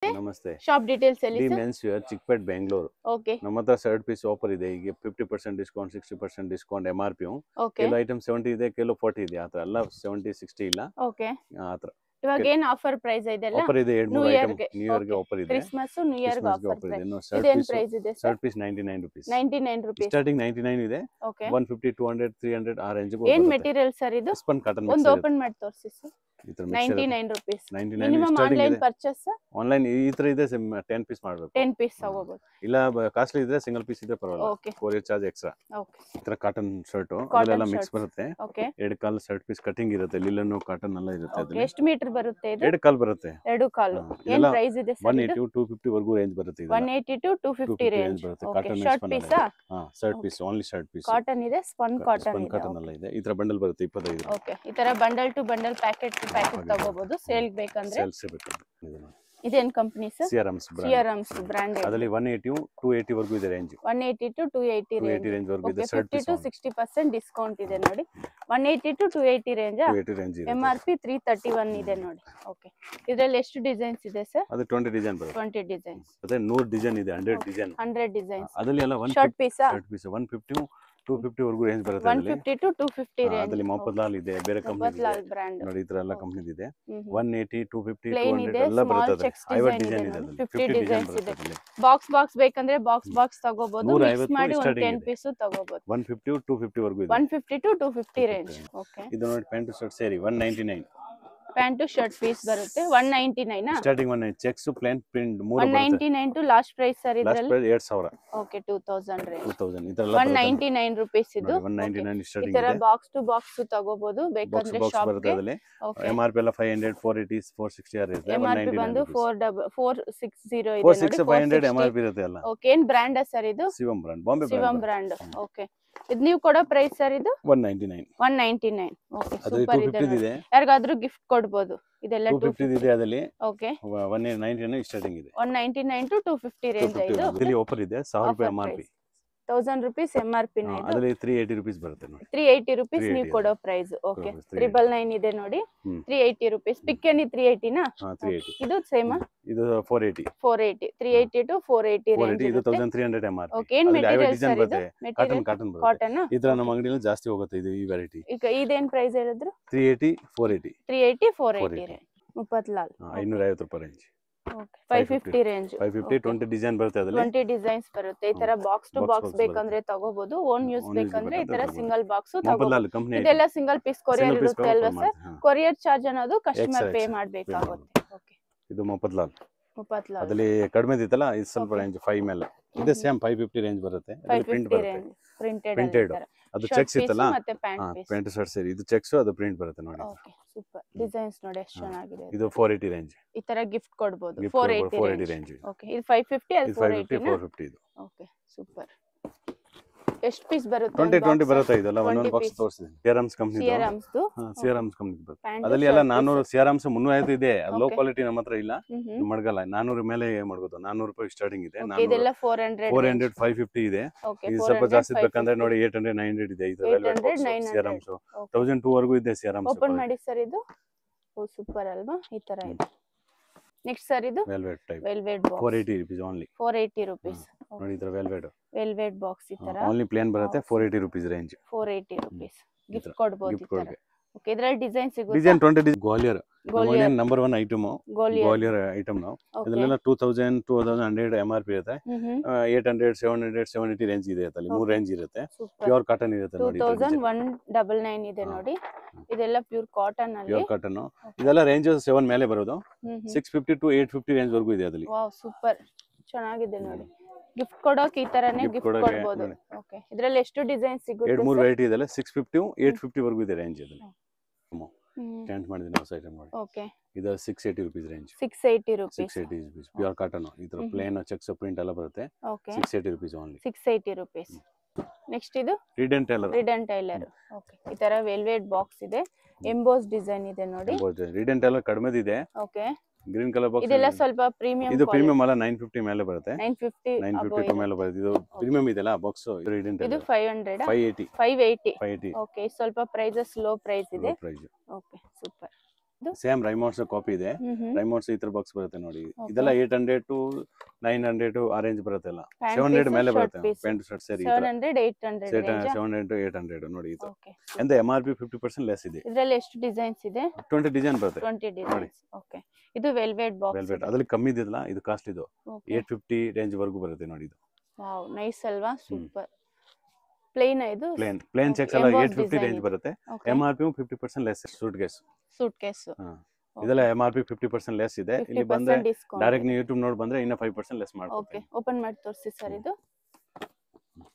ನಮಸ್ತೆ. Shop details ಹೇಳಿ sir. Men's wear Chickpet Bengaluru. Okay. ನಮ್ಮ ಹತ್ರ ಶರ್ಟ್ ಪೀಸ್ ಆಫರ್ ಇದೆ. ಈಗ 50% ಡಿಸ್ಕೌಂಟ್, 60% ಡಿಸ್ಕೌಂಟ್ MRP. ಓಕೆ. ಕೆಲವು ಐಟಮ್ 70 ಇದೆ, ಕೆಲವು 40 ಇದೆ. ಆತರ ಎಲ್ಲ 70 60 ಇಲ್ಲ. ಓಕೆ. ಆತರ ಇವಾಗ ಏನು ಆಫರ್ ಪ್ರೈಸ್ ಇದೆಲ್ಲ? ಆಫರ್ ಇದೆ. ನ್ಯೂ 2 ಐಟಮ್ ಇಯರ್ ಗೆ ನ್ಯೂ ಇಯರ್ ಗೆ ಆಫರ್ ಇದೆ. ಕ್ರಿಸ್ಮಸ್ ನ್ಯೂ ಇಯರ್ ಗೆ ಆಫರ್ ಇದೆ. ಇದೇನ್ ಪ್ರೈಸ್ ಇದೆ sir? Shirt piece 99 rupees. 99 rupees starting 99 ಇದೆ. ಓಕೆ. 150 200 300 ಆ ರೇಂಜ್ ಗೆ ಏನ್ ಮೆಟೀರಿಯಲ್ ಸರ್ ಇದು? ಸ್ಪನ್ ಕಾಟನ್ ಒಂದು ಓಪನ್ ಮಾಡಿ ತೋರಿಸಿ ಸರ್. ಈ ತರ mixer 99 rupees. 99 minimum online purchase online ಈ ತರ ಇದೆ. 10 ಪೀಸ್ ಮಾಡಬೇಕು. 10 ಪೀಸ್ ತಗೋಬಹುದು. ಇಲ್ಲ ಕಾಸ್ಟ್ಲಿ ಇದ್ರೆ ಸಿಂಗಲ್ ಪೀಸ್ ಇದ್ರೆ ಪರವಾಗಿಲ್ಲ. Okay. Courier charge extra. Okay. ಈ ತರ ಕಾಟನ್ ಶರ್ಟ್ Cotton ಅದೆಲ್ಲ ಮಿಕ್ಸ್ shirts. ಬರುತ್ತೆ. ಓಕೆ. ಎರಡು ಕಾಲ್ ಶರ್ಟ್ ಪೀಸ್ ಕಟಿಂಗ್ ಇರುತ್ತೆ. ಲಿಲನ್ ಕಾಟನ್ ಎಲ್ಲ ಇರುತ್ತೆ. ಓಕೆ. ಅದ್ರಲ್ಲಿ ಎಷ್ಟು ಮೀಟರ್ ಬರುತ್ತೆ ಇದು? ಎರಡು ಕಾಲ್ ಬರುತ್ತೆ. ಎರಡು ಕಾಲು. ಏನ್ ಇದೆಲ್ಲ ಪ್ರೈಸ್ ಇದೆ ಸರ್? 180 250 ವರೆಗೂ ರೇಂಜ್ ಬರುತ್ತೆ. ಇದು 180 to 250 ರೇಂಜ್ ಬರುತ್ತೆ. Okay. Cotton shirt piece shirt piece only shirt piece. Cotton ಇದೆ, ಸ್ಪನ್ ಕಾಟನ್ ಇದೆ. ಕಾಟನ್ ಎಲ್ಲ ಇದೆ. ಈ ತರ ಬಂಡಲ್ ಬರುತ್ತೆ 25. ಓಕೆ. ಈ ತರ ಬಂಡಲ್ ಟು ಬಂಡಲ್ ಪ್ಯಾಕೆಟ್ ತಗೋಬಹುದು ಸೇಲ್ ಬೇಕಂದ್ರೆ. ಸೇಲ್ಸ್ ಬೇಕು. ಇದೇನ್ ಕಂಪನಿ ಸರ್? ಸಿಆರ್ಎಮ್ಸ್ ಬ್ರಾಂಡ್. ಸಿಆರ್ಎಮ್ಸ್ ಬ್ರಾಂಡ್. ಅದರಲ್ಲಿ 180 280 ವರೆಗೂ ಇದೆ ರೇಂಜ್. 180 to 280 ರೇಂಜ್ ವರೆಗೂ ಇದೆ. 50 to 60% ಡಿಸ್ಕೌಂಟ್ ಇದೆ ನೋಡಿ. 180 to 280 ರೇಂಜ್. 280 ರೇಂಜ್ ಇದೆ. MRP 331 ಇದೆ ನೋಡಿ. ಓಕೆ. ಇದರಲ್ಲಿ ಎಷ್ಟು ಡಿಸೈನ್ಸ್ ಇದೆ ಸರ್? ಅದು 20 ಡಿಸೈನ್ ಬರುತ್ತೆ. 20 ಡಿಸೈನ್ಸ್. ಅದೇ 100 ಡಿಸೈನ್ ಇದೆ. 100 ಡಿಸೈನ್. 100 ಡಿಸೈನ್ಸ್. ಅದರಲ್ಲಿ ಎಲ್ಲ ಶರ್ಟ್ ಪೀಸ್ 150 250 ವರೆಗೂ ರೇಂಜ್ ಬರುತ್ತೆ. 150 to 250 ರೇಂಜ್. ಅದರಲ್ಲಿ ಮೊಹಮ್ಮದ್ಲಾಲ್ ಇದೆ, ಬೇರೆ ಕಂಪನಿ ಮೊಹಮ್ಮದ್ಲಾಲ್ ಬ್ರಾಂಡ್ ನೋಡಿ. ಈ ತರ ಎಲ್ಲ ಕಂಪನಿ ಇದೆ. 180 250 ಪ್ಲೇನ್ 200 ಇದೆ, ಎಲ್ಲ ಸ್ಮಾಲ್ ಬರುತ್ತೆ. ಚೆಕ್ಸ್ 50 ಡಿಸೈನ್ ಡಿಸೈನ್ ಇದೆ ಇದೆ. ನೋಡಿ. 50 50 ಡಿಸೈನ್ ಡಿಸೈನ್ಸ್ ಇದೆ. ಬರುತ್ತೆ. ಬಾಕ್ಸ್ ಬೇಕಂದ್ರೆ ಬಾಕ್ಸ್ ತಗೋಬಹುದು. 150 ಮಿಕ್ಸ್ ಮಾಡಿ ಒಂದು starting 10 ಇದೆ. ಪೀಸ್ ತಗೋಬಹುದು. 150 250 ವರೆಗೂ ಇದೆ. 150 to 250 ರೇಂಜ್. ಓಕೆ. ಇದು ನೋಡಿ ಪ್ಯಾಂಟ್ ಶರ್ಟ್ ಸೇರಿ 199. ಪ್ಯಾಂಟ್ ಶರ್ಟ್ ಪೀಸ್ ಬರುತ್ತೆ 199 ಸ್ಟಾರ್ಟಿಂಗ್ 190 ಚೆಕ್ಸ್ ಪ್ಲೇನ್ ಪ್ರಿಂಟ್ 3 ಬರುತ್ತೆ. 199 to last price sir last ಇದರಲ್ಲಿ. ಪ್ರೈಸ್ 2000. ಓಕೆ. 2000 ರೇಂಜ್. 2000 ಈ ತರ ಎಲ್ಲ 199 ರೂಪೀಸ್ ಇದು. 199 ಈ ಸ್ಟಾರ್ಟಿಂಗ್ ತರ ಇದೆ. ಬಾಕ್ಸ್ ಟು ಬಾಕ್ಸ್ ತಗೋಬಹುದು ಬೇಕಂದ್ರೆ ಬಾಕ್ಸ್ ಶಾಪ್ ಬರುತ್ತೆ. ಗೆ. ಅದರಲ್ಲಿ ಓಕೆ. MRP ಎಲ್ಲ 500 480 460 ಇರುತ್ತೆ. MRP ಬಂದು 460 ಇದೆ ನೋಡಿ. 460 500 MRP ಇರುತ್ತೆ ಎಲ್ಲ. ಓಕೆ. ಏನ್ ಬ್ರಾಂಡ್ ಸರ್ ಇದು? ಶಿವಂ ಬ್ರಾಂಡ್, ಬಾಂಬೆ ಶಿವಂ ಬ್ರಾಂಡ್. ಓಕೆ. ಇದು ನೀವು ಕೊಡೋ ಪ್ರೈಸ್ ಸರ್ ಇದು 199. 199. ಓಕೆ. ಅದರಲ್ಲಿ ಸೂಪರ್ ಇದೆ 250 ನೋಡಿ. ಇದೆ. ಯಾರಿಗಾದ್ರೂ ಗಿಫ್ಟ್ ಕೊಡಬಹುದು. ಇದೆಲ್ಲ 250 ಇದೆ. ಅದರಲ್ಲಿ ಓಕೆ. 199 ಸ್ಟಾರ್ಟಿಂಗ್ ಇದೆ. 199 to 250 ರೇಂಜ್ ಇದು. ಇದರಲ್ಲಿ ಆಫರ್ ಇದೆ. 1000 ರೂಪಾಯಿ MRP. 1000 ರೂಪೀಸ್ MRP ನ ಇದು. ಅದರಲ್ಲಿ 380 ರೂಪೀಸ್ ಬರುತ್ತೆ ನೋಡಿ. 380 ರೂಪೀಸ್ ನೀವು ಕೊಡೋ ಪ್ರೈಸ್. ಓಕೆ. 999 ಇದೆ ನೋಡಿ. 380 ರೂಪೀಸ್. ಪಿಕ್ ಎನಿ 380 ನಾ? 380. ಇದು ಸೇಮ್. ಇದು 480. 480 380 to 480 ರೇಂಜ್. ಇದು 1300 MRP. ಓಕೆ. ಏನ್ ಮೆಟೀರಿಯಲ್ ಸರ್ ಇದು? ಕಾಟನ್ ಕಾಟನ್ ಬರುತ್ತೆ. ಕಾಟನ್. ಈ ತರ ನಮ್ಮ ಅಂಗಡಿಯಲ್ಲಿ ಜಾಸ್ತಿ ಹೋಗುತ್ತೆ ಇದು ಈ ವೆರೈಟಿ. ಈಗ ಇದೇನ್ ಪ್ರೈಸ್ ಹೇಳಿದ್ರು? 380 480. 380 480 ರೇಂಜ್. ಮುಪ್ಪತ್ಲಾಲ್ 550 ರೂಪಾಯಿ ರೇಂಜ್. ಓಕೆ. 550 ರೇಂಜ್. 550 20 ಡಿಸೈನ್ ಬರುತ್ತೆ. ಅದರಲ್ಲಿ 20 ಡಿಸೈನ್ಸ್ ಬರುತ್ತೆ. ಈ ತರ ಬಾಕ್ಸ್ ಟು ಬಾಕ್ಸ್ ಬೇಕಂದ್ರೆ ತಗೋಬಹುದು. ಓನ್ ಯೂಸ್ ಬೇಕಂದ್ರೆ ಈ ತರ ಸಿಂಗಲ್ ಬಾಕ್ಸ್ ತಗೋಬಹುದು. ಇದೆಲ್ಲ ಸಿಂಗಲ್ ಪೀಸ್ ಕೊರಿಯರ್ ಇರುತ್ತೆ ಅಲ್ವಾ ಸರ್? ಕೊರಿಯರ್ ಚಾರ್ಜ್ ಅನ್ನೋದು ಕಸ್ಟಮರ್ ಪೇ ಮಾಡಬೇಕಾಗುತ್ತೆ. ಓಕೆ. ಇದು ಮೊಹಮ್ಮದ್ಲಾಲ್. ಮುಪ್ಪತ್ಲಾಲ್ ಅದರಲ್ಲಿ ಕಡಿಮೆ ಇತ್ತಲ್ಲ, ಇದು ಸ್ವಲ್ಪ ರೇಂಜ್ 5 ಮೇಲೆ ಇದೆ. ಸೇಮ್ 550 ರೇಂಜ್ ಬರುತ್ತೆ. ಅದರಲ್ಲಿ ಪ್ರಿಂಟ್ 550 ಬರುತ್ತೆ. ರೇಂಜ್. ಪ್ರಿಂಟೆಡ್. ಅದು ಚೆಕ್ಸ್ ಇತ್ತಲ್ಲ, ಮತ್ತೆ ಪ್ಯಾಂಟ್ ಪೀಸ್. ಪ್ಯಾಂಟ್ ಶರ್ಟ್ ಸೇರಿ ಇದು ಚೆಕ್ಸ್, ಅದು ಪ್ರಿಂಟ್ ಬರುತ್ತೆ ನೋಡಿ. ಓಕೆ. ಸೂಪರ್ ಡಿಸೈನ್ಸ್ ನೋಡಿ ಎಷ್ಟು ಚೆನ್ನಾಗಿದೆ. ಇದು 480 ರೇಂಜ್. ಈ ತರ ಗಿಫ್ಟ್ ಕೊಡಬಹುದು. 480 480 ರೇಂಜ್. ಓಕೆ. ಇದು 550 ಅದು 480 450 ಇದು. ಓಕೆ. ಸೂಪರ್. ಎಷ್ಟು ಪೀಸ್ ಬರುತ್ತೆ? 20 ಬರುತ್ತೆ. ಇದೆಲ್ಲ ಒಂದೊಂದು ಬಾಕ್ಸ್ ತೋರಿಸ್ತೀನಿ. ಸಿಆರ್ಎಮ್ಸ್ ಕಂಪನಿ. ಸಿಆರ್ಎಮ್ಸ್ ಕಂಪನಿ ಬರುತ್ತೆ. ಅದರಲ್ಲಿ ಎಲ್ಲ 400 ಸಿಆರ್ಎಮ್ಸ್ 350 ಇದೆ. ಲೋ ಕ್ವಾಲಿಟಿ ನಮ್ಮ ಹತ್ರ ಇಲ್ಲ, ಮಡಗಲ್ಲ. 400 ಮೇಲೆ ಮಡಗೋದು. 400 ರೂಪಾಯಿ ಸ್ಟಾರ್ಟಿಂಗ್ ಇದೆ. ಇದೆಲ್ಲ 400 550 ಇದೆ. ಇದು ಸ್ವಲ್ಪ ಜಾಸ್ತಿ ಬೇಕಂದ್ರೆ ನೋಡಿ 800 900 ಇದೆ. ಇದು ಸಿಆರ್ಎಮ್ಸ್ 1002 ವರೆಗೂ ಇದೆ. ಸಿಆರ್ಎಮ್ಸ್ ಓಪನ್ ಮಾಡಿ ಸರ್. ಇದು ಓ ಸೂಪರ್ ಅಲ್ವಾ? ಈ ತರ ಇದೆ. ನೆಕ್ಸ್ಟ್ ಸರ್ ಇದು velvet type. Velvet box 480 rupees only. 480 rupees ನೋಡಿ. ಇದರ ವೆಲ್ವೆಟ್ ಬಾಕ್ಸ್ ಈ ತರ ಓನ್ಲಿ ಪ್ಲೇನ್ ಬರುತ್ತೆ. 480 ರೂಪೀಸ್ ರೇಂಜ್. 480 ರೂಪೀಸ್ ಗಿಫ್ಟ್ ಕೊಡಬಹುದು. ಈ ತರ ಓಕೆ. ಇದರಲ್ಲಿ ಡಿಸೈನ್ ಸಿಗುತ್ತೆ. Design 20 design. Gwalior number 1 item. Gwalior item ನಾವು ಇದೆಲ್ಲ 2000 2100 MRP ಇರುತ್ತೆ. 800 700 780 ರೇಂಜ್ ಇದೆ. ಅದರಲ್ಲಿ 3 ರೇಂಜ್ ಇರುತ್ತೆ. ಪ್ಯೂರ್ ಕಾಟನ್ ಇರುತ್ತೆ ನೋಡಿ. 2199 ಇದೆ ನೋಡಿ. ಇದೆಲ್ಲ ಪ್ಯೂರ್ ಕಾಟನ್ ಅಲ್ಲಿ. Pure cotton. ಇದೆಲ್ಲ ರೇಂಜ್ 7 ಮೇಲೆ ಬರೋದು. 650 to 850 ರೇಂಜ್ ವರೆಗೂ ಇದೆ ಅದರಲ್ಲಿ. ವಾವ್ ಸೂಪರ್ ಚೆನ್ನಾಗಿದೆ ನೋಡಿ. ಗಿಫ್ಟ್ ಕೊಡೋಕೆ ಈ ತರನೇ ಗಿಫ್ಟ್ ಕೊಡಬಹುದು. ಓಕೆ. ಇದರಲ್ಲಿ ಎಷ್ಟು ಡಿಸೈನ್ ಸಿಗುತ್ತೆ? 2-3 ವೆರೈಟಿ ಇದೆ. 650 850 ವರೆಗೂ ಇದೆ ರೇಂಜ್ ಅದರಲ್ಲಿ. ಸ್ಟ್ಯಾಂಡ್ ಮಾಡಿದೀನಿ ಹೊಸ ಐಟಮ್ ನೋಡಿ. ಓಕೆ. ಇದು 680 rupees range. 680 rupees. 680 rupees pure cotton. ಈ ತರ ಪ್ಲೇನ್ ಚೆಕ್ಸ್ ಪ್ರಿಂಟ್ ಎಲ್ಲ ಬರುತ್ತೆ. Okay. 680 rupees only. 680 rupees. Next ಇದು ರಿಡನ್ ಟೈಲರ್. ಓಕೆ. ಈ ತರ ವೆಲ್ವೆಟ್ ಬಾಕ್ಸ್ ಇದೆ. ಎಂಬೋಸ್ ಡಿಸೈನ್ ಇದೆ ನೋಡಿ. ರಿಡನ್ ಟೈಲರ್ ಕಡಿಮೆ ಇದೆ. ಓಕೆ. Green colour box. ಇದೆಲ್ಲ ಸ್ವಲ್ಪ ಪ್ರೀಮಿಯಂ. ಇದು ಪ್ರೀಮಿಯಂ ಅಲ್ಲ. 950 ಮೇಲೆ ಬರುತ್ತೆ. 950 ಮೇಲೆ ಬರುತ್ತೆ. ಇದು ಪ್ರೀಮಿಯಂ ಇದೆಲ್ಲ ಬಾಕ್ಸ್. ಇದು 500 580. 580. ಓಕೆ. ಸ್ವಲ್ಪ ಪ್ರೈಸಸ್ ಲೋ ಪ್ರೈಸ್ ಇದೆ. Okay super. ಸೇಮ್ ರೈಮೋಟ್ಸ್ ಕಾಪಿ ಇದೆ. ರೈಮೋಟ್ಸ್ ಈ ತರ ಬಾಕ್ಸ್ ಬರುತ್ತೆ ನೋಡಿ. ಇದೆಲ್ಲ 800 to 900 ಆ ರೇಂಜ್ ಬರುತ್ತೆ. ಎಲ್ಲ 700 ಮೇಲೆ ಬರುತ್ತೆ. ಪ್ಯಾಂಟ್ ಶರ್ಟ್ ಸೇರಿ 700 to 800 ನೋಡಿ. ಇದು ಎಂದ MRP 50% ಲೆಸ್ ಇದೆ. ಇದರಲ್ಲಿ ಎಷ್ಟು ಡಿಸೈನ್ಸ್ ಇದೆ? 20 ಡಿಸೈನ್ ಬರುತ್ತೆ. 20 ಡಿಸೈನ್ಸ್. ಓಕೆ, ಇದು ವೆಲ್ವೆಟ್ ಬಾಕ್ಸ್. ವೆಲ್ವೆಟ್ ಅದರಲ್ಲಿ ಕಮ್ಮಿ ಇದೆಲ್ಲ, ಇದು ಕಾಸ್ಟ್ ಇದು 850 ರೇಂಜ್ ವರೆಗೂ ಬರುತ್ತೆ ನೋಡಿ. ಇದು ವಾವ್, ನೈಸ್ ಅಲ್ವಾ? ಸೂಪರ್. ಪ್ಲೇನ್ ಇದು ಪ್ಲೇನ್ ಚೆಕ್ಸ್ ಎಲ್ಲ 850 ರೇಂಜ್ ಬರುತ್ತೆ. MRP 50% less. ಸೂಟ್ ಕೇಸ್ ಇದೆಲ್ಲ MRP 50% ಲೆಸ್ ಇದೆ. ಇಲ್ಲಿ ಬಂದ್ರೆ ಡೈರೆಕ್ಟ್ ನೀವು YouTube ನೋಡಿ ಬಂದ್ರೆ ಇನ್ನ 5% ಲೆಸ್ ಮಾಡ್ಬೋದು. ಓಕೆ, ಓಪನ್ ಮಾಡಿ ತೋರಿಸಿ ಸರ್. ಇದು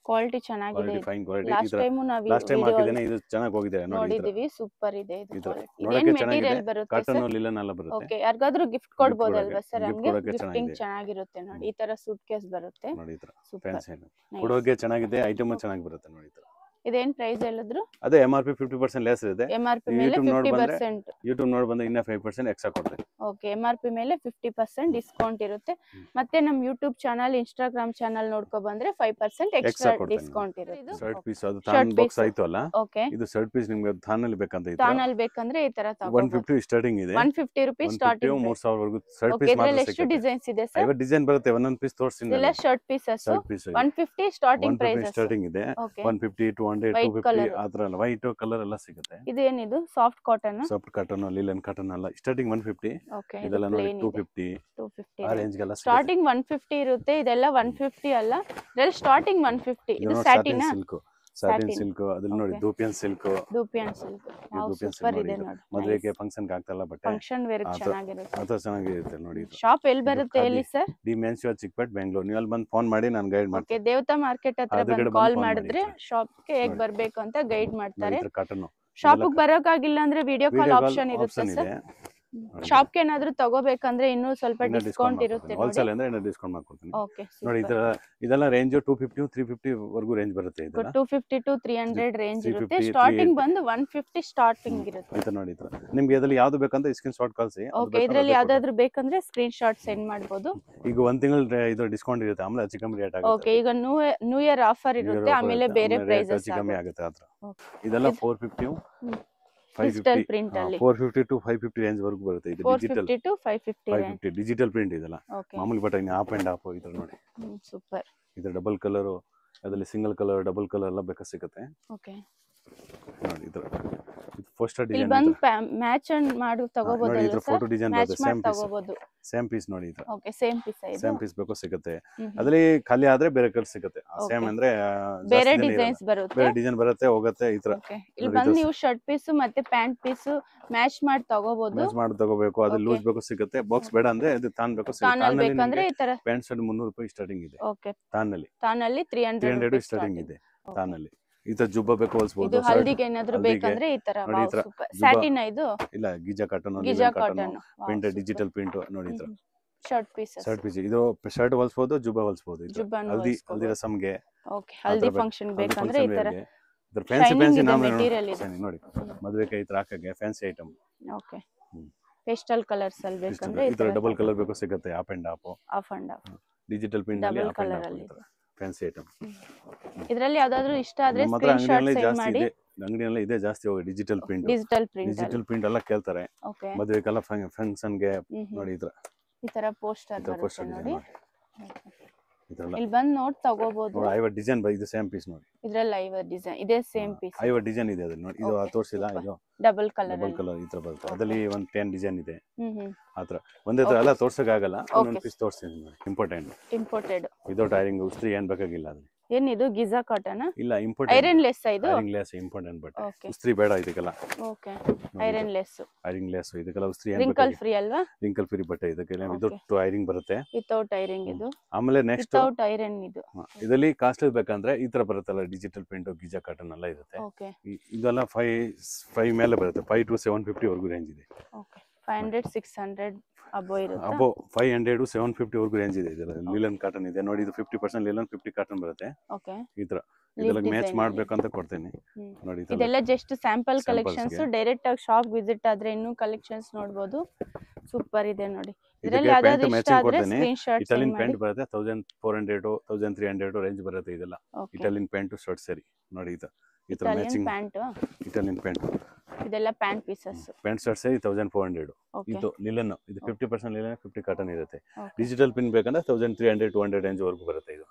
ಕ್ವಾಲಿಟಿ ಚೆನ್ನಾಗಿದೆ. Fine quality. ಲಾಸ್ಟ್ ಟೈಮ್ ನಾವು ಲಾಸ್ಟ್ ಟೈಮ್ ಹಾಕಿದ್ದೇನೆ, ಇದು ಚೆನ್ನಾಗಿ ಹೋಗಿದೆ ನೋಡಿದೀವಿ. ಸೂಪರ್ ಇದೆ ಇದು ಕ್ವಾಲಿಟಿ. ನೋಡಕ್ಕೆ ಇದೇನ್ ಚೆನ್ನಾಗಿದೆ. ಮೆಟೀರಿಯಲ್ ಬರುತ್ತೆ ಕಾಟನ್ ಸರ್? ಲಿನನ್ ಎಲ್ಲ ಬರುತ್ತೆ. ಓಕೆ, ಯಾರಿಗಾದ್ರೂ ಗಿಫ್ಟ್ ಕೊಡಬಹುದಲ್ವಾ ಸರ್? gift ಹಂಗೆ ಕೊಡಕ್ಕೆ ಗಿಫ್ಟಿಂಗ್ ಚೆನ್ನಾಗಿದೆ. ಚೆನ್ನಾಗಿರುತ್ತೆ ನೋಡಿ. ಈ ತರ ಸೂಟ್ ಕೇಸ್ ಬರುತ್ತೆ. ನೋಡಿ ಈ ತರ ಸೂಪರ್. ಫ್ಯಾನ್ಸಿ ಕೊಡೋಕೆ ಚೆನ್ನಾಗಿದೆ. ಐಟಮ್ ಚೆನ್ನಾಗಿ ಬರುತ್ತೆ ನೋಡಿ. ಈ ತರ ಇದೇನ್ ಪ್ರೈಸ್ ಹೇಳಿದ್ರು? ಅದೇ MRP 50% ಲೆಸ್ ಇದೆ. MRP ಮೇಲೆ YouTube ನೋಡಿ ಬಂದ್ರೆ 50%. YouTube ನೋಡಿ ಬಂದ್ರೆ ಇನ್ನ 5% ಎಕ್ಸ್ಟ್ರಾ ಕೊಡ್ತಾರೆ. ಓಕೆ, MRP ಮೇಲೆ 50% ಡಿಸ್ಕೌಂಟ್ ಇರುತ್ತೆ. ಮತ್ತೆ ನಮ್ಮ YouTube ಚಾನಲ್, Instagram ಚಾನಲ್ ನೋಡ್ಕೊ ಬಂದ್ರೆ 5% ಎಕ್ಸ್ಟ್ರಾ ಡಿಸ್ಕೌಂಟ್ ಇರುತ್ತೆ. ಶರ್ಟ್ ಪೀಸ್ ಅದು ತಾನ್ ಬಾಕ್ಸ್ ಆಯ್ತು ಅಲ್ಲ. ಓಕೆ, ಇದು ಶರ್ಟ್ ಪೀಸ್ ನಿಮಗೆ ತಾನಲ್ಲಿ ಬೇಕಂತ ಇತ್ತು. ತಾನಲ್ಲಿ ಬೇಕಂದ್ರೆ ಈ ತರ ತಗೋಬಹುದು. 150 ಸ್ಟಾರ್ಟಿಂಗ್ ಇದೆ. 150 ರೂಪೀಸ್ ಸ್ಟಾರ್ಟಿಂಗ್. 3000 ವರೆಗೂ ಶರ್ಟ್ ಓಕೆ, ಪೀಸ್ ಇದರಲ್ಲಿ ಮಾತ್ರ ಎಷ್ಟು ಡಿಸೈನ್ಸ್ ಇದೆ ಸರ್? 50 ಡಿಸೈನ್ ಬರುತ್ತೆ. ಒಂದೊಂದು ಪೀಸ್ ತೋರಿಸ್ತೀನಿ. ಇದೆಲ್ಲ shirt pieces. Shirt piece 150 starting price. Starting ಇದೆ. ಓಕೆ, 150 200 250 ಆತರ ಎಲ್ಲ ವೈಟ್ ಕಲರ್ ಎಲ್ಲ ಸಿಗುತ್ತೆ. ಇದು ಏನಿದು? Soft cotton. Soft cotton, linen cotton ಎಲ್ಲ ಸ್ಟಾರ್ಟಿಂಗ್ 150. ಓಕೆ, ಇದೆಲ್ಲ ನೋಡಿ 250 ಆ ರೇಂಜ್ ಗೆಲ್ಲ ಸ್ಟಾರ್ಟಿಂಗ್ 150 ಇರುತ್ತೆ. ಇದೆಲ್ಲ 150 ಅಲ್ಲ, ಇದೆಲ್ಲ ಸ್ಟಾರ್ಟಿಂಗ್ 150. ಇದು ಸ್ಯಾಟಿನ್ ಸಿಲ್ಕ್. ಸಾಟಿನ್ ಸಿಲ್ಕ್ ಅದ್ರಲ್ಲಿ ನೋಡಿ ದೂಪಿಯನ್ ಸಿಲ್ಕ್. ದೂಪಿಯನ್ ಸಿಲ್ಕ್ ಸೂಪರ್ ಇದೆ ನೋಡಿ. ಮದುವೆಗೆ ಫಂಕ್ಷನ್ ಗೆ ಆಗ್ತಲ್ಲ ಬಟ್ಟೆ. ಫಂಕ್ಷನ್ ವೇರ್ ಚೆನ್ನಾಗಿರುತ್ತೆ. ಅದು ಚೆನ್ನಾಗಿರುತ್ತೆ ನೋಡಿ. ಶಾಪ್ ಎಲ್ಲಿ ಬರುತ್ತೆ ಹೇಳಿ ಸರ್? ಡಿ ಮೆನ್ಸ್ಯೂರ್ ಚಿಕ್ಕಪೇಟ್ ಬೆಂಗಳೂರು. ನೀವು ಅಲ್ಲಿ ಬಂದು ಫೋನ್ ಮಾಡಿ ನಾನು ಗೈಡ್ ಮಾಡ್ತೀನಿ. ಓಕೆ, ದೇವತಾ ಮಾರ್ಕೆಟ್ ಹತ್ರ ಬಂದು ಕಾಲ್ ಮಾಡಿದ್ರೆ ಶಾಪ್ ಗೆ ಹೇಗೆ ಬರಬೇಕು ಅಂತ ಗೈಡ್ ಮಾಡ್ತಾರೆ. ಕಾಟನ್ ಶಾಪ್ ಗೆ ಬರೋಕಾಗಿಲ್ಲ ಅಂದ್ರೆ ವಿಡಿಯೋ ಕಾಲ್ ಆಪ್ಷನ್ ಇರುತ್ತೆ ಸರ್. ಶಾಪ್ ಗೆ ಏನಾದ್ರೂ ತಗೋಬೇಕಂದ್ರೆ ಇನ್ನೂ ಸ್ವಲ್ಪ ಡಿಸ್ಕೌಂಟ್ ಇರುತ್ತೆ. ಹೋಲ್ಸೇಲ್ ಅಂದ್ರೆ ಇನ್ನೂ ಡಿಸ್ಕೌಂಟ್ ಮಾಡ್ಕೊಡ್ತೀನಿ. ಓಕೆ, ನೋಡಿ ಇದೆಲ್ಲ ರೇಂಜ್ 250 350 ವರೆಗೂ ರೇಂಜ್ ಬರುತ್ತೆ. ಇದು 250 to 300 ರೇಂಜ್ ಇರುತ್ತೆ. ಸ್ಟಾರ್ಟಿಂಗ್ ಬಂದು 150 ಸ್ಟಾರ್ಟಿಂಗ್ ಇರುತ್ತೆ. ಇದು ನೋಡಿ ನಿಮ್ಗೆ ಇದರಲ್ಲಿ ಯಾವುದು ಬೇಕಂತ ಸ್ಕ್ರೀನ್ ಶಾಟ್ ಕಳಿಸಿ. ಓಕೆ, ಇದರಲ್ಲಿ ಯಾವ್ದಾದ್ರು ಬೇಕಂದ್ರೆ ಸ್ಕ್ರೀನ್ ಶಾಟ್ ಸೆಂಡ್ ಮಾಡಬಹುದು. ಈಗ ಒಂದು ತಿಂಗಳ ಇದು ಡಿಸ್ಕೌಂಟ್ ಇರುತ್ತೆ, ಆಮೇಲೆ ಹೆಚ್ಚು ಕಮ್ಮಿ ರೇಟ್ ಆಗುತ್ತೆ. ಓಕೆ, ಈಗ ನ್ಯೂ ಇಯರ್ ಆಫರ್ ಇರುತ್ತೆ, ಆಮೇಲೆ ಬೇರೆ ಪ್ರೈಸಸ್ ಹೆಚ್ಚು ಕಮ್ಮಿ ಆಗುತ್ತೆ. ಆತರ ಇದೆಲ್ಲ 450 ಡಿಜಿಟಲ್ ಪ್ರಿಂಟ್ ಅಲ್ಲಿ 450 to 550 ರೇಂಜ್ ವರೆಗೂ ಬರುತ್ತೆ. ಇದು ಡಿಜಿಟಲ್ 450 to 550 ಡಿಜಿಟಲ್ ಪ್ರಿಂಟ್ ಇದೆಲ್ಲ. ಮಾಮೂಲಿ ಬಟನ್ ಆಪ್ ಅಂಡ್ ಆಪ್ ಈ ತರ ನೋಡಿ. ಸೂಪರ್. ಇದು ಡಬಲ್ ಕಲರ್, ಅದರಲ್ಲಿ ಸಿಂಗಲ್ ಕಲರ್, ಡಬಲ್ ಕಲರ್ ಎಲ್ಲ ಬೇಕಾ ಸಿಗುತ್ತೆ. ಓಕೆ, ನೋಡಿ ಇದು ಪೋಸ್ಟರ್ ಡಿಸೈನ್. ಇಲ್ಲಿ ಬಂದು ಮ್ಯಾಚ್ ಅಂಡ್ ಮಾಡಿ ತಗೋಬಹುದು. ಇದು ಫೋಟೋ ಡಿಸೈನ್ ಬರುತ್ತೆ. ಸೇಮ್ ಪೀಸ್ ನೋಡಿ. ಇದು ಓಕೆ, ಸೇಮ್ ಪೀಸ್ ಇದೆ. ಸೇಮ್ ಪೀಸ್ ಬೇಕು ಸಿಗುತ್ತೆ. ಅದರಲ್ಲಿ ಖಾಲಿ ಆದ್ರೆ ಬೇರೆ ಕಲರ್ ಸಿಗುತ್ತೆ. ಸೇಮ್ ಅಂದ್ರೆ ಬೇರೆ ಡಿಸೈನ್ಸ್ ಬರುತ್ತೆ. ಬೇರೆ ಡಿಸೈನ್ ಬರುತ್ತೆ ಹೋಗುತ್ತೆ ಈ ತರ. ಓಕೆ, ಇಲ್ಲಿ ಬಂದು ನೀವು ಶರ್ಟ್ ಪೀಸ್ ಮತ್ತೆ ಪ್ಯಾಂಟ್ ಪೀಸ್ ಮ್ಯಾಚ್ ಮಾಡಿ ತಗೋಬಹುದು. ಮ್ಯಾಚ್ ಮಾಡಿ ತಗೋಬೇಕು. ಅದು ಲೂಸ್ ಬೇಕು ಸಿಗುತ್ತೆ. ಬಾಕ್ಸ್ ಬೇಡ ಅಂದ್ರೆ ಇದು ತಾನ್ ಬೇಕು ಸಿಗುತ್ತೆ. ತಾನಲ್ಲಿ ಬೇಕಂದ್ರೆ ಈ ತರ ಪ್ಯಾಂಟ್ ಶರ್ಟ್ 300 ರೂಪಾಯಿ ಸ್ಟಾರ್ಟಿಂಗ್ ಇದೆ. ಓಕೆ, ತಾನಲ್ಲಿ 300 ಸ್ಟಾರ್ಟಿಂಗ್ ಇದೆ. ತಾನಲ್ಲಿ ಈ ತರ ಜುಬ್ಬ ಬೇಕು ಹೊಲ್ಸಬಹುದು. ಇದು ಹಲ್ದಿಗೆ ಏನಾದ್ರೂ ಬೇಕಂದ್ರೆ ಈ ತರ ಸ್ಯಾಟಿನ್. ಇದು ಇಲ್ಲ Giza cotton, print digital print ನೋಡಿ. ಈ ತರ ಶರ್ಟ್ ಪೀಸ್ ಇದು ಶರ್ಟ್ ಹೊಲ್ಸಬಹುದು, ಜುಬ್ಬ ಹೊಲ್ಸಬಹುದು. ಹಲ್ದಿ ರಸಮ್ಗೆ, ಓಕೆ, ಹಲ್ದಿ ಫಂಕ್ಷನ್ ಬೇಕಂದ್ರೆ ಈ ತರ ಫ್ಯಾನ್ಸಿ ನೋಡಿ. ಮದುವೆಗೆ ಈ ತರ ಹಾಕಕ್ಕೆ fancy item. Okay, pastel colours ಅಲ್ಲಿ ಬೇಕಂದ್ರೆ ಈ ತರ ಡಬಲ್ ಕಲರ್ ಬೇಕು ಸಿಗುತ್ತೆ. Of and of digital digital print ಅಲ್ಲಿ ಡಬಲ್ ಕಲರ್ ಅಲ್ಲಿ ಫ್ಯಾನ್ಸಿ ಐಟಮ್. ಇದರಲ್ಲಿ ಯಾವ್ದಾದ್ರು ಇಷ್ಟ ಆದ್ರೆ ಸ್ಕ್ರೀನ್ ಶಾಟ್ ಸೆಂಡ್ ಮಾಡಿ. ಅಂಗಡಿಯಲ್ಲಿ ಇದೆ ಜಾಸ್ತಿ ಹೋಗಿ ಡಿಜಿಟಲ್ ಪ್ರಿಂಟ್ ಎಲ್ಲ ಕೇಳ್ತಾರೆ. ಓಕೆ, ಮದುವೆಗೆಲ್ಲ ಫಂಕ್ಷನ್ ಗೆ ನೋಡಿ. ಈ ತರ ಪೋಸ್ಟರ್ ಬರುತ್ತೆ ನೋಡಿ. ಇಲ್ಲಿ ಬಂದು ನೋಡಿ ತಗೋಬಹುದು. ಐವ ಡಿಸೈನ್ ಇದು ಸೇಮ್ ಪೀಸ್ ನೋಡಿ. ಇದರಲ್ಲಿ ಐವ ಡಿಸೈನ್ ಇದೆ. ಸೇಮ್ ಪೀಸ್ ಐವ ಡಿಸೈನ್ ಇದೆ ಅದ್ರಲ್ಲಿ ನೋಡಿ. ಇದು ತೋರಿಸಿಲ್ಲ, ಇದು ಡಬಲ್ ಕಲರ್ ಈ ತರ ಬರುತ್ತೆ. ಅದರಲ್ಲಿ ಒಂದು 10 ಡಿಸೈನ್ ಇದೆ. ಆತರ ಒಂದೇ ತರ ಎಲ್ಲ ತೋರ್ಸಕ್ ಆಗಲ್ಲ. ಒಂದೊಂದು ಪೀಸ್ ತೋರಿಸ್ತೀನಿ ನೋಡಿ. ಇಂಪೋರ್ಟೆಡ್ ವಿದೌಟ್ ಐರಿಂಗ್, ಉಸ್ತ್ರಿ ಏನ್ ಬೇಕಾಗಿಲ್ಲ. ಅದು ಏನಿದು ಗಿಜಾ ಕಾಟನ್? ಇಲ್ಲ, ಇಂಪೋರ್ಟೆಡ್ ಐರನ್ ಲೆಸ್. ಇದು ಐರನ್ ಲೆಸ್ ಇಂಪಾರ್ಟೆಂಟ್ ಬಟ್ಟೆ. ಉಸ್ತ್ರಿ ಬೇಡ ಇದಕ್ಕೆಲ್ಲ. ಓಕೆ, ಐರನ್ ಲೆಸ್ ಇದಕ್ಕೆಲ್ಲ ಉಸ್ತ್ರಿ ರಿಂಕಲ್ ಫ್ರೀ ಅಲ್ವಾ? ರಿಂಕಲ್ ಫ್ರೀ ಬಟ್ಟೆ. ಇದಕ್ಕೆಲ್ಲ ವಿದೌಟ್ ಐರಿಂಗ್ ಬರುತ್ತೆ. ವಿತೌಟ್ ಐರಿಂಗ್ ಇದು. ಆಮೇಲೆ ನೆಕ್ಸ್ಟ್ ವಿತೌಟ್ ಐರನ್ ಇದು. ಇದರಲ್ಲಿ ಕಾಸ್ಟ್ ಬೇಕಂದ್ರೆ ಈ ತರ ಬರುತ್ತಲ್ಲ ಡಿಜಿಟಲ್ ಪ್ರಿಂಟ್, ಗಿಜಾ ಕಾಟನ್ ಎಲ್ಲ ಇರುತ್ತೆ. ಓಕೆ, ಇದೆಲ್ಲ 5 ಮೇಲೆ ಬರುತ್ತೆ. 5 to 750 ವರೆಗೂ ರೇಂಜ್ ಇದೆ. ಓಕೆ, 500 600 ಅಬೋ ಇರುತ್ತೆ. ಅಬೋ 500 to 750 ವರೆಗೂ ರೇಂಜ್ ಇದೆ. ಇದರಲ್ಲಿ ಲಿಲನ್ ಕಾಟನ್ ಇದೆ ನೋಡಿ. ಇದು 50% ಲಿಲನ್, 50 ಕಾಟನ್ ಬರುತ್ತೆ. ಓಕೆ, ಈ ತರ ಇದೆಲ್ಲ ಮ್ಯಾಚ್ ಮಾಡ್ಬೇಕಂತ ಕೊಡ್ತೀನಿ ನೋಡಿ. ಇದೆಲ್ಲ ಜಸ್ಟ್ ಸ್ಯಾಂಪಲ್ ಕಲೆಕ್ಷನ್ಸ್. ಡೈರೆಕ್ಟ್ ಆಗಿ ಶಾಪ್ ವಿಸಿಟ್ ಆದ್ರೆ ಇನ್ನೂ ಕಲೆಕ್ಷನ್ಸ್ ನೋಡಬಹುದು. ಸೂಪರ್ ಇದೆ ನೋಡಿ. ಇದರಲ್ಲಿ ಯಾವ್ದಾದ್ರು ಇಷ್ಟ ಆದ್ರೆ ಸ್ಕ್ರೀನ್ ಶಾಟ್ ಇಟಾಲಿಯನ್ ಪ್ಯಾಂಟ್ ಬರುತ್ತೆ. 1400 to 1300 ರೇಂಜ್ ಬರುತ್ತೆ. ಇದೆಲ್ಲ ಇಟಾಲಿಯನ್ ಪ್ಯಾಂಟ್ ಶರ್ಟ್ ಸರಿ ನೋಡಿ. ಈ ತರ ಮ್ಯಾಚಿಂಗ್ ಪ್ಯಾಂಟ್, ಇಟಾಲಿಯನ್ ಪ್ಯಾಂಟ್ ಇದೆಲ್ಲ ಪ್ಯಾಂಟ್ ಪೀಸಸ್. Pant shirts 1400. ಇದು ಲಿಲನ್, ಇದು 50% ಲಿಲನ್ 50 ಕಾಟನ್ ಇರುತ್ತೆ. ಡಿಜಿಟಲ್ ಪಿನ್ ಬೇಕಂದ್ರೆ 1300 200 ರೇಂಜ್ ವರೆಗೂ ಬರುತ್ತೆ ಇದು.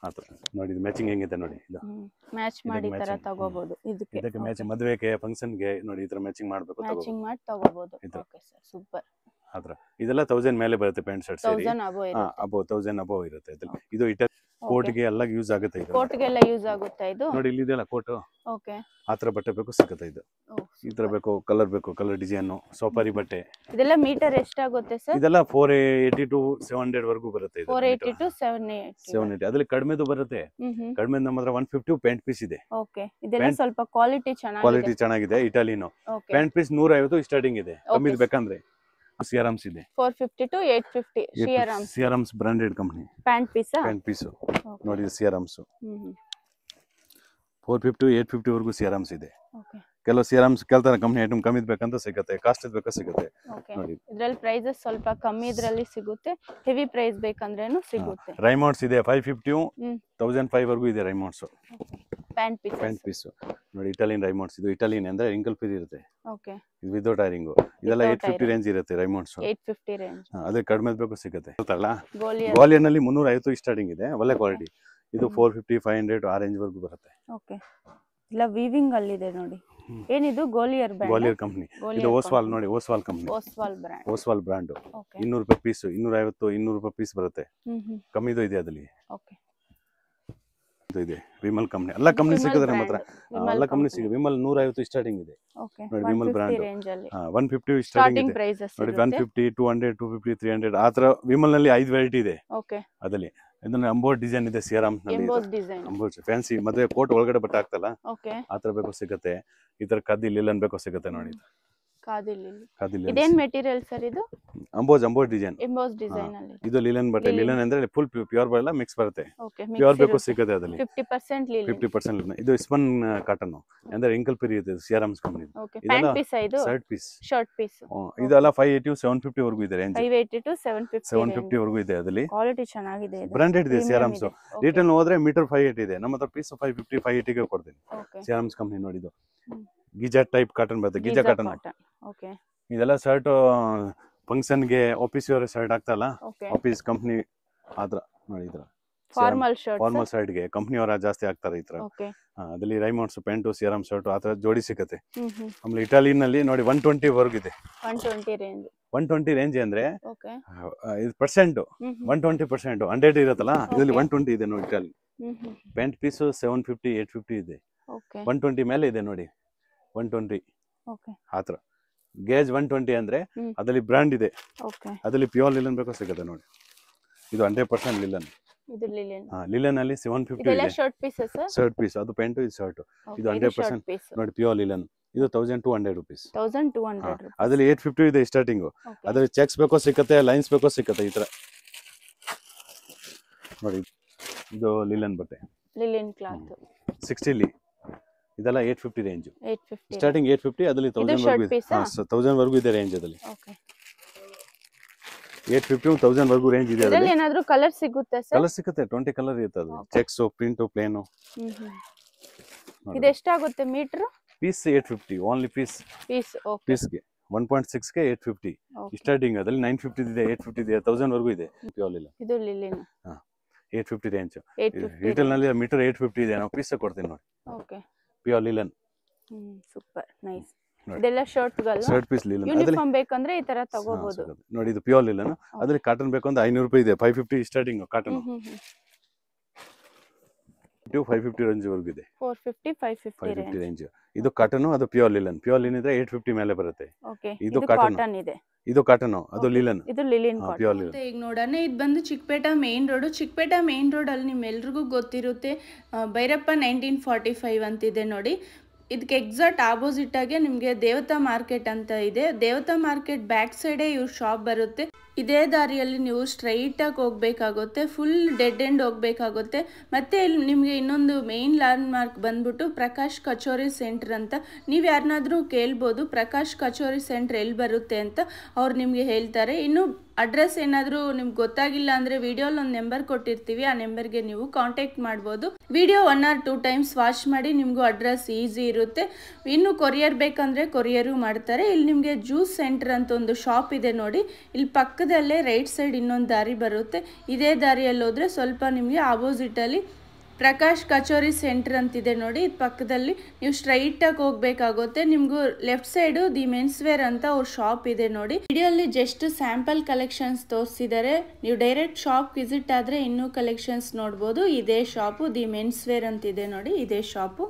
ಆತರ ನೋಡಿ, ಇದು ಮ್ಯಾಚಿಂಗ್ ಹೆಂಗಿದೆ ನೋಡಿ. ಇದು ಮ್ಯಾಚ್ ಮಾಡಿ ತರ ತಗೋಬಹುದು. ಇದಕ್ಕೆ ಮ್ಯಾಚ್ ಮದುವೆಗೆ ಫಂಕ್ಷನ್ ಗೆ ನೋಡಿ ಈ ತರ ಮ್ಯಾಚಿಂಗ್ ಮಾಡಬೇಕು, ಮ್ಯಾಚಿಂಗ್ ಮಾಡಿ ತಗೋಬಹುದು. Okay sir, super. ಆತರ ಇದೆಲ್ಲ 1000 ಮೇಲೆ ಬರುತ್ತೆ ಪ್ಯಾಂಟ್ ಶರ್ಟ್ಸ್. 1000 ಅಬೋ ಇರುತ್ತೆ. ಇದು ಇಟಲ್ ಕೋಟ್ ಗೆ ಎಲ್ಲ ಯೂಸ್ ಆಗುತ್ತೆ. ಇದು ಕೋಟ್ ಗೆ ಎಲ್ಲ ಯೂಸ್ ಆಗುತ್ತೆ. ಇದು ನೋಡಿ, ಇಲ್ಲಿ ಇದೆಲ್ಲ ಕೋಟ್. ಓಕೆ, ಆತರ ಬಟ್ಟೆ ಬೇಕು ಸಿಗುತ್ತೆ. ಇದು ಈ ತರ ಬೇಕು, ಕಲರ್ ಡಿಸೈನ್, ಸೋಪಾರಿ ಬಟ್ಟೆ. ಇದೆಲ್ಲ ಮೀಟರ್ ಎಷ್ಟಾಗುತ್ತೆ ಸರ್? ಇದೆಲ್ಲ 480 to 700 ವರೆಗೂ ಬರುತ್ತೆ. 480 to 780. ಅದ್ರಲ್ಲಿ ಕಡಿಮೆದು ಬರುತ್ತೆ. ಕಡಿಮೆ ನಮ್ಮ ಹತ್ರ 150 ಪ್ಯಾಂಟ್ ಪೀಸ್ ಇದೆ. ಓಕೆ, ಇದೆಲ್ಲ ಸ್ವಲ್ಪ ಕ್ವಾಲಿಟಿ ಚೆನ್ನಾಗಿದೆ. ಇಟಾಲಿನೋ ಪ್ಯಾಂಟ್ ಪೀಸ್ 150 ಸ್ಟಾರ್ಟಿಂಗ್ ಇದೆ. ಕಮ್ಮಿದು ಬೇಕಂದ್ರೆ ಸಿಆರ್ಎಮ್ಸ್ ಇದೆ. 450 to 850 CRMs branded company. Pant piece ನೋಡಿ, ಸಿಆರ್ಎಮ್ಸ್ 450 850 ವರೆಗೂ ಸಿಆರ್ಎಮ್ಸ್ ಇದೆ. ಕೆಲವು ಸಿಆರ್ಎಮ್ಸ್ ಕೇಳ್ತಾರೆ, ಕಂಪನಿ ಐಟಮ್ ಕಮ್ಮಿ ಬೇಕಂತ ಸಿಗುತ್ತೆ, ಕಾಸ್ಟ್ ಬೇಕಾ ಸಿಗುತ್ತೆ. ನೋಡಿ, ಇದರಲ್ಲಿ ಪ್ರೈಸಸ್ ಸ್ವಲ್ಪ ಕಮ್ಮಿ ಇದ್ರಲ್ಲಿ ಸಿಗುತ್ತೆ, ಹೆವಿ ಪ್ರೈಸ್ ಬೇಕಂದ್ರೇನು ಸಿಗುತ್ತೆ. ರೈಮೌಂಡ್ಸ್ ಇದೆ 550 1005 ವರೆಗೂ ಇದೆ. ರೈಮೌಂಡ್ಸ್ ಪ್ಯಾಂಟ್ ಪೀಸ್ ನೋಡಿ, ಇಟಾಲಿಯನ್ ರೈಮೌಂಡ್ಸ್. ಇದು ಇಟಾಲಿಯನ್ ಅಂದ್ರೆ ರಿಂಕಲ್ ಫ್ರೀ ಇರುತ್ತೆ. ಓಕೆ, ಇದು ವಿದೌಟ್ ಐರಿಂಗ್. ಇದೆಲ್ಲ 850 ರೇಂಜ್ ಇರುತ್ತೆ. ರೈಮೌಂಡ್ಸ್ 850 ರೇಂಜ್. ಅದೇ ಕಡಿಮೆ ಬೇಕು ಸಿಗುತ್ತೆ. ಗ್ವಾಲಿಯರ್ ನಲ್ಲಿ 350 ಸ್ಟಾರ್ಟಿಂಗ್ ಇದೆ, ಒಳ್ಳೆ ಕ್ವಾಲಿಟಿ. ಇದು 450 500 ಆ ರೇಂಜ್ ವರೆಗೂ ಬರುತ್ತೆ. ಓಕೆ, ಇಲ್ಲ ವೀವಿಂಗ್ ಅಲ್ಲಿ ಇದೆ ನೋಡಿ. ಏನಿದು? ಗ್ವಾಲಿಯರ್ ಕಂಪನಿ. ಇದು ಓಸ್ವಾಲ್ ನೋಡಿ, ಓಸ್ವಾಲ್ ಕಂಪನಿ. ಓಸ್ವಾಲ್ ಬ್ರಾಂಡ್. 200 ರೂಪಾಯಿ ಪೀಸ್, 250 200 ರೂಪಾಯಿ ಪೀಸ್ ಬರುತ್ತೆ. ಕಮ್ಮಿದು ಇದೆ ಅದಲ್ಲಿ. ಓಕೆ, ಇದು ಇದೆ ವಿಮಲ್ ಕಂಪನಿ. ಎಲ್ಲ ಕಂಪನಿ ಸಿಗುತ್ತೆ ನಮ್ಮ ಹತ್ರ. ಎಲ್ಲ ಕಂಪನಿ ಸಿಗುತ್ತೆ. ವಿಮಲ್ 150 ಸ್ಟಾರ್ಟಿಂಗ್ ಇದೆ. ಓಕೆ, ನೋಡಿ, ವಿಮಲ್ ಬ್ರಾಂಡ್ 150 ಸ್ಟಾರ್ಟಿಂಗ್ ಇದೆ. ನೋಡಿ, 150 200 250 300 ಆತರ ವಿಮಲ್ ನಲ್ಲಿ 5 ವೆರೈಟಿ ಇದೆ. ಓಕೆ, ಅದಲ್ಲಿ ಇದನ್ನ ಅಂಬೋರ್ಡ್ ಡಿಸೈನ್ ಇದೆ. ಸಿಆರ್ಎಮ್ಸ್ ನಲ್ಲಿ ಅಂಬೋರ್ಡ್ ಫ್ಯಾನ್ಸಿ ಮದುವೆ ಕೋಟ್ ಒಳಗಡೆ ಬಟ್ಟೆ ಆಗ್ತಲ್ಲ, ಆತರ ಬೇಕು ಸಿಗುತ್ತೆ. ಈ ತರ ಕದ್ದಿ ಲಿಲನ್ ಬೇಕು ಸಿಗುತ್ತೆ ನೋಡಿ. ಇದೇನ್ ಮೆಟೀರಿಯಲ್ ಸರ್ ಇದು? ಅಂಬೋರ್ಡ್ ಡಿಸೈನ್. ಇದು ಲಿಲನ್ ಬಟ್ಟೆ. ಲಿಲನ್ ಅಂದ್ರೆ ಫುಲ್ ಪ್ಯೂರ್ ಬರಲ್ಲ, ಮಿಕ್ಸ್ ಬರುತ್ತೆ. ಪ್ಯೂರ್ ಬೇಕು ಸಿಗುತ್ತೆ ಅದಲ್ಲಿ. 50% ಲಿಲನ್. ಇದು ಸ್ಪನ್ ಕಾಟನ್ ಅಂದ್ರೆ ರಿಂಕಲ್ ಫ್ರೀ ಇದೆ. ಸಿಆರ್ಎಮ್ಸ್ ಕಂಪನಿ. ಇದೆಲ್ಲ ಶರ್ಟ್ ಪೀಸ್. ಇದೆಲ್ಲ 580 750 ವರೆಗೂ ಇದೆ ರೇಂಜ್. 580 to 750 ವರೆಗೂ ಇದೆ. ಅದಲ್ಲಿ ಕ್ವಾಲಿಟಿ ಚೆನ್ನಾಗಿದೆ. ಬ್ರಾಂಡೆಡ್ ಇದೆ ಸಿಆರ್ಎಮ್ಸ್. ರಿಟೇಲ್ ಹೋದ್ರೆ ಮೀಟರ್ 580 ಇದೆ. ನಮ್ಮ ಹತ್ರ ಪೀಸ್ 550 580 ಗೆ ಕೊಡ್ತೀನಿ. ಸಿಆರ್ಎಮ್ಸ್ ಕಂಪನಿ ನೋಡಿ. ಇದು ಗಿಜಾ ಟೈಪ್ ಕಾಟನ್ ಬರುತ್ತೆ. Giza cotton. ಇದೆಲ್ಲ ಶರ್ಟ್ ಫಂಕ್ಷನ್ ಗೆ ಆಫೀಸ್ ವೇರ್ ಶರ್ಟ್ ಆಗ್ತಲ್ಲ, ಆಫೀಸ್ ಕಂಪನಿ ಆತರ ನೋಡಿ. ಇದ್ರ ಫಾರ್ಮಲ್ ಶರ್ಟ್ ಗೆ ಕಂಪನಿ ಅವರ ಜಾಸ್ತಿ ಆಗ್ತಾರೆ ಈ ತರ. ಅದಲ್ಲಿ ರೈಮೌಂಡ್ಸ್ ಪ್ಯಾಂಟ್ ಸಿಆರ್ಎಮ್ ಶರ್ಟ್ ಆತರ ಜೋಡಿ ಸಿಗುತ್ತೆ. ಆಮೇಲೆ ಇಟಾಲಿಯನ್ ನಲ್ಲಿ ನೋಡಿ 120 ವರೆಗೂ ಇದೆ. 120 ರೇಂಜ್ ಅಂದ್ರೆ ಇದು ಪರ್ಸೆಂಟ್ 120%. 100 ಇರುತ್ತಲ್ಲ, ಇದರಲ್ಲಿ 120 ಇದೆ ನೋಡಿ. ಇಟಾಲಿ ಪ್ಯಾಂಟ್ ಪೀಸ್ 750 850 ಇದೆ. 120 ಮೇಲೆ ಇದೆ ನೋಡಿ. 120 ಆತರ ಗೇಜ್ 120 ಅಂದ್ರೆ ಅದ್ರಲ್ಲಿ ಬ್ರಾಂಡ್ ಇದೆ. ಅದ್ರಲ್ಲಿ ಪ್ಯೂರ್ ಲಿಲನ್ ಬೇಕೋ ಸಿಗುತ್ತೆ ನೋಡಿ. ಇದು 100% ಲಿಲನ್. ಲಿಲನ್ ಅಲ್ಲಿ 750 ಇದೆ. ಶರ್ಟ್ ಪೀಸ್ ಅದು ಪ್ಯಾಂಟ್, ಇದು ಶರ್ಟ್. ಇದು 100% ನೋಡಿ ಪ್ಯೂರ್ ಲಿಲನ್. ಇದು 1200 ರೂಪೀಸ್. ಅದ್ರಲ್ಲಿ 850 ಇದೆ ಸ್ಟಾರ್ಟಿಂಗ್. ಅದ್ರಲ್ಲಿ ಚೆಕ್ಸ್ ಬೇಕೋ ಸಿಗುತ್ತೆ, ಲೈನ್ಸ್ ಬೇಕೋ ಸಿಗುತ್ತೆ. ಈ ತರ ನೋಡಿ. ಇದು ಲಿಲನ್ ಬಟ್ಟೆ, ಲಿಲನ್ ಕ್ಲಾತ್ 60 ಇದೆಲ್ಲ 850 ರೇಂಜ್. ಸ್ಟಾರ್ಟಿಂಗ್ 850, ಅದ್ರಲ್ಲಿ 1000 ವರೆಗೂ ಇದೆ ರೇಂಜ್. ಅದಲ್ಲಿ 850 1000 ವರೆಗೂ ರೇಂಜ್ ಇದೆ. ಅದರಲ್ಲಿ ಏನಾದರೂ ಕಲರ್ ಸಿಗುತ್ತೆ ಸರ್? ಕಲರ್ ಸಿಗುತ್ತೆ. 20 ಕಲರ್ ಇರುತ್ತೆ. ಅದು ಚೆಕ್ಸ್, ಪ್ರಿಂಟ್, ಪ್ಲೇನ್. ಇದು ಎಷ್ಟಾಗುತ್ತೆ ಮೀಟರ್? Piece 850 only piece. ಪೀಸ್ಗೆ 1.6 ಗೆ 850 ಸ್ಟಾರ್ಟಿಂಗ್. ಅದ್ರಲ್ಲಿ 950 ಇದೆ, 850 ಇದೆ, 1000 ವರೆಗೂ ಇದೆ. Pure linen. ಇದು ಲಿಲನ್ 850 ರೇಂಜ್. ರಿಟೇಲ್ ನಲ್ಲಿ ಮೀಟರ್ 850 ಇದೆ. ನಾವು ಪೀಸ್ ಕೊಡ್ತೀನಿ ನೋಡಿ. Okay, pure linen. Super nice. ಇದೆಲ್ಲ ಶರ್ಟ್ಗಳು, ಶರ್ಟ್ ಪೀಸ್ ಲಿಲನ್. ಯೂನಿಫಾರ್ಮ್ ಬೇಕಂದ್ರೆ ಈ ತರ ತಗೋಬಹುದು ನೋಡಿ. ಇದು ಪ್ಯೂರ್ ಲಿಲನ್. ಅದ್ರಲ್ಲಿ ಕಾಟನ್ ಬೇಕು ಅಂದ್ರೆ 500 ರೂಪಾಯಿ ಇದೆ. 550 ಸ್ಟಾರ್ಟಿಂಗ್ ಕಾಟನ್. 550 ರೇಂಜ್ ವರೆಗೂ ಇದೆ. 450 550 ರೇಂಜ್. ಇದು ಕಾಟನ್, ಅದು ಪ್ಯೂರ್ ಲಿಲನ್. ಪ್ಯೂರ್ ಲಿಲನ್ ಇದ್ರೆ 850 ಮೇಲೆ ಬರುತ್ತೆ. ಇದು ಕಾಟನ್ ಇದೆ. ಇದು ಕಾಟನ್, ಅದು ಲಿಲನ್. ಇದು ಲಿಲನ್ ಪ್ಯೂರ್ ಲಿಲನ್. ಈಗ ನೋಡೋಣ, ಇದು ಬಂದು ಚಿಕ್ಕಪೇಟ ಮೇನ್ ರೋಡ್. ಚಿಕ್ಕಪೇಟ ಮೇನ್ ರೋಡ್ ಅಲ್ಲಿ ನಿಮ್ಮೆಲ್ರಿಗೂ ಗೊತ್ತಿರುತ್ತೆ ಭೈರಪ್ಪ 1945 ಅಂತಿದೆ ನೋಡಿ. ಇದಕ್ಕೆ ಎಕ್ಸಾಕ್ಟ್ ಆಪೋಸಿಟ್ ಆಗಿ ನಿಮಗೆ ದೇವತಾ ಮಾರ್ಕೆಟ್ ಅಂತ ಇದೆ. ದೇವತಾ ಮಾರ್ಕೆಟ್ ಬ್ಯಾಕ್ ಸೈಡೇ ಇವ್ರ ಶಾಪ್ ಬರುತ್ತೆ. ಇದೇ ದಾರಿಯಲ್ಲಿ ನೀವು ಸ್ಟ್ರೈಟಾಗಿ ಹೋಗಬೇಕಾಗುತ್ತೆ. ಫುಲ್ ಡೆಡ್ ಎಂಡ್ ಹೋಗಬೇಕಾಗುತ್ತೆ. ಮತ್ತು ಇಲ್ಲಿ ನಿಮಗೆ ಇನ್ನೊಂದು ಮೇನ್ ಲ್ಯಾಂಡ್ ಮಾರ್ಕ್ ಬಂದ್ಬಿಟ್ಟು ಪ್ರಕಾಶ್ ಕಚೋರಿ ಸೆಂಟರ್ ಅಂತ. ನೀವು ಯಾರನ್ನಾದರೂ ಕೇಳ್ಬೋದು ಪ್ರಕಾಶ್ ಕಚೋರಿ ಸೆಂಟರ್ ಎಲ್ಲಿ ಬರುತ್ತೆ ಅಂತ, ಅವ್ರು ನಿಮಗೆ ಹೇಳ್ತಾರೆ. ಇನ್ನು ಅಡ್ರೆಸ್ ಏನಾದರೂ ನಿಮ್ಗೆ ಗೊತ್ತಾಗಿಲ್ಲ ಅಂದರೆ ವಿಡಿಯೋಲಿ ಒಂದು ನಂಬರ್ ಕೊಟ್ಟಿರ್ತೀವಿ, ಆ ನಂಬರ್ಗೆ ನೀವು ಕಾಂಟ್ಯಾಕ್ಟ್ ಮಾಡ್ಬೋದು. ವಿಡಿಯೋ 1 or 2 times ವಾಚ್ ಮಾಡಿ, ನಿಮಗೂ ಅಡ್ರೆಸ್ ಈಸಿ ಇರುತ್ತೆ. ಇನ್ನು ಕೊರಿಯರ್ ಬೇಕಂದರೆ ಕೊರಿಯರು ಮಾಡ್ತಾರೆ. ಇಲ್ಲಿ ನಿಮಗೆ ಜ್ಯೂಸ್ ಸೆಂಟರ್ ಅಂತ ಒಂದು ಶಾಪ್ ಇದೆ ನೋಡಿ, ಇಲ್ಲಿ ಪಕ್ಕದಲ್ಲೇ ರೈಟ್ ಸೈಡ್ ಇನ್ನೊಂದು ದಾರಿ ಬರುತ್ತೆ. ಇದೇ ದಾರಿಯಲ್ಲಿ ಹೋದರೆ ಸ್ವಲ್ಪ ನಿಮಗೆ ಆಪೋಸಿಟಲ್ಲಿ ಪ್ರಕಾಶ್ ಕಚೋರಿ ಸೆಂಟರ್ ಅಂತಿದೆ ನೋಡಿ, ಇದು ಪಕ್ಕದಲ್ಲಿ ನೀವು ಸ್ಟ್ರೈಟಾಗಿ ಹೋಗ್ಬೇಕಾಗುತ್ತೆ. ನಿಮಗೂ left side the men's wear ಅಂತ ಅವ್ರ ಶಾಪ್ ಇದೆ ನೋಡಿ. ವಿಡಿಯೋಲಿ ಜಸ್ಟ್ ಸ್ಯಾಂಪಲ್ ಕಲೆಕ್ಷನ್ಸ್ ತೋರಿಸಿದ್ದಾರೆ, ನೀವು ಡೈರೆಕ್ಟ್ ಶಾಪ್ ವಿಸಿಟ್ ಆದರೆ ಇನ್ನೂ ಕಲೆಕ್ಷನ್ಸ್ ನೋಡ್ಬೋದು. ಇದೇ ಶಾಪು ದಿ ಮೆನ್ಸ್ ವೇರ್ ಅಂತಿದೆ ನೋಡಿ, ಇದೇ ಶಾಪು.